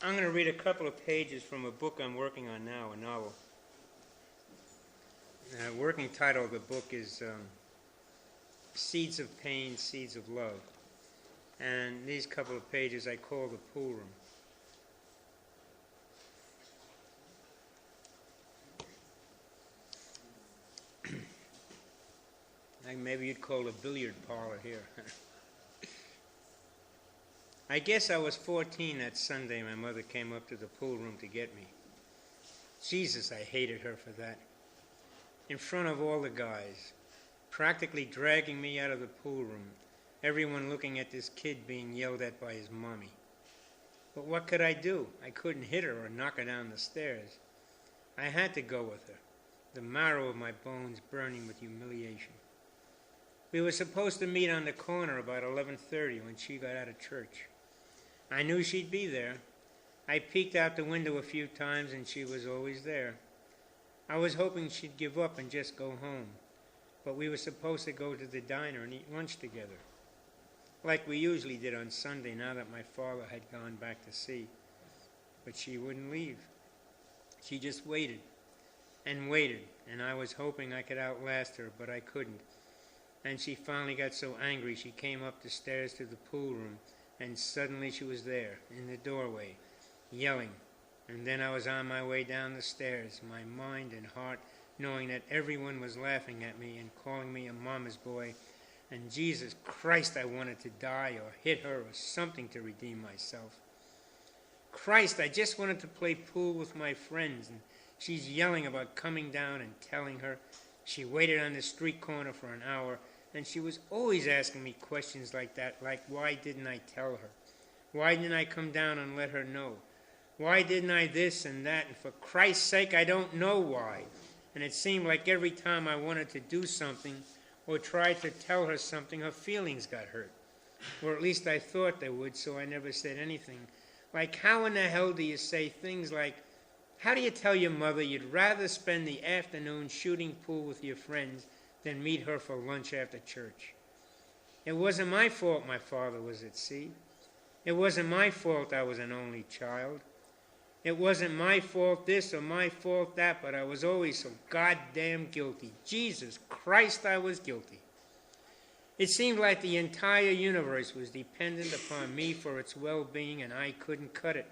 I'm going to read a couple of pages from a book I'm working on now, a novel. The working title of the book is Seeds of Pain, Seeds of Love. And these couple of pages I call the pool room. Maybe you'd call it a billiard parlor here. I guess I was 14 that Sunday my mother came up to the pool room to get me. Jesus, I hated her for that. In front of all the guys, practically dragging me out of the pool room, everyone looking at this kid being yelled at by his mommy. But what could I do? I couldn't hit her or knock her down the stairs. I had to go with her, the marrow of my bones burning with humiliation. We were supposed to meet on the corner about 11:30 when she got out of church. I knew she'd be there. I peeked out the window a few times and she was always there. I was hoping she'd give up and just go home, but we were supposed to go to the diner and eat lunch together, like we usually did on Sunday now that my father had gone back to sea. But she wouldn't leave. She just waited, and I was hoping I could outlast her, but I couldn't. And she finally got so angry she came up the stairs to the pool room, and suddenly she was there, in the doorway, yelling. And then I was on my way down the stairs, my mind and heart knowing that everyone was laughing at me and calling me a mama's boy, and Jesus Christ, I wanted to die or hit her or something to redeem myself. Christ, I just wanted to play pool with my friends, and she's yelling about coming down and telling her. She waited on the street corner for an hour, and she was always asking me questions like that, like why didn't I tell her? Why didn't I come down and let her know? Why didn't I this and that? And for Christ's sake, I don't know why. And it seemed like every time I wanted to do something or tried to tell her something, her feelings got hurt. Or at least I thought they would, so I never said anything. Like, how in the hell do you say things like, how do you tell your mother you'd rather spend the afternoon shooting pool with your friends than meet her for lunch after church? It wasn't my fault my father was at sea. It wasn't my fault I was an only child. It wasn't my fault this or my fault that, but I was always so goddamn guilty. Jesus Christ, I was guilty. It seemed like the entire universe was dependent upon me for its well-being, and I couldn't cut it.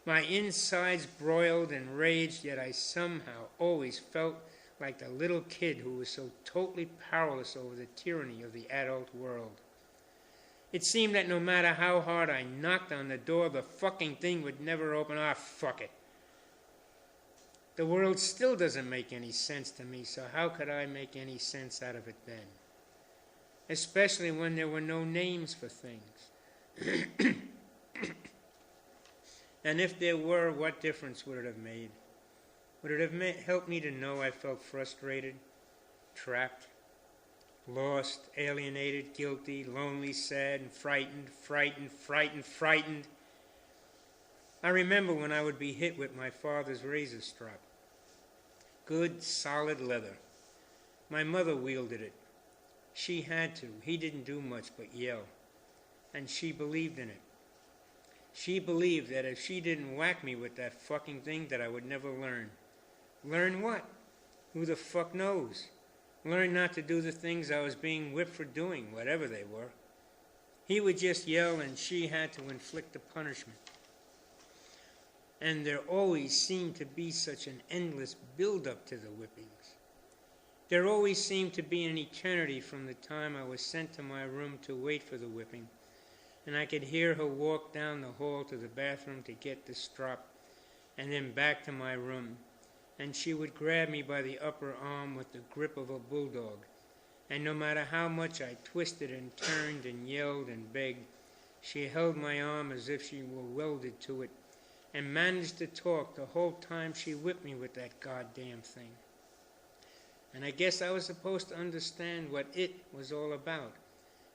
My insides broiled and raged, yet I somehow always felt like the little kid who was so totally powerless over the tyranny of the adult world. It seemed that no matter how hard I knocked on the door, the fucking thing would never open. Ah, fuck it. The world still doesn't make any sense to me, so how could I make any sense out of it then? Especially when there were no names for things. And if there were, what difference would it have made? Would it have helped me to know I felt frustrated, trapped, lost, alienated, guilty, lonely, sad, and frightened? I remember when I would be hit with my father's razor strap. Good, solid leather. My mother wielded it. She had to. He didn't do much but yell. And she believed in it. She believed that if she didn't whack me with that fucking thing, that I would never learn. Learn what? Who the fuck knows? Learn not to do the things I was being whipped for doing, whatever they were. He would just yell and she had to inflict the punishment. And there always seemed to be such an endless build-up to the whippings. There always seemed to be an eternity from the time I was sent to my room to wait for the whipping, and I could hear her walk down the hall to the bathroom to get the strop, and then back to my room, and she would grab me by the upper arm with the grip of a bulldog, and no matter how much I twisted and turned and yelled and begged, she held my arm as if she were welded to it, and managed to talk the whole time she whipped me with that goddamn thing. And I guess I was supposed to understand what it was all about,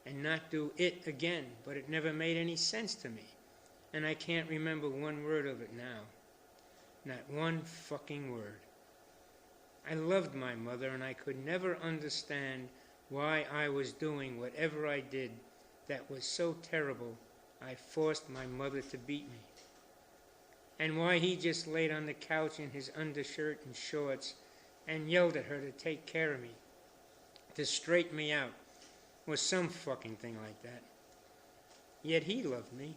and not do it again, but it never made any sense to me, and I can't remember one word of it now. Not one fucking word. I loved my mother, and I could never understand why I was doing whatever I did that was so terrible I forced my mother to beat me. and why he just laid on the couch in his undershirt and shorts and yelled at her to take care of me, to straighten me out, or some fucking thing like that. Yet he loved me.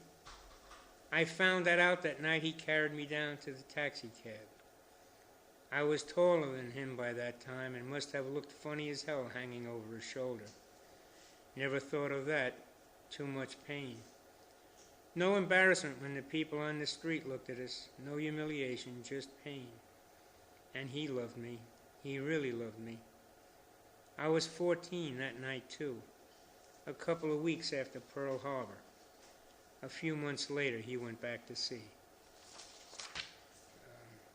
I found that out that night he carried me down to the taxi cab. I was taller than him by that time and must have looked funny as hell hanging over his shoulder. Never thought of that. Too much pain. No embarrassment when the people on the street looked at us. No humiliation, just pain. And he loved me. He really loved me. I was 14 that night, too. A couple of weeks after Pearl Harbor. A few months later, he went back to sea.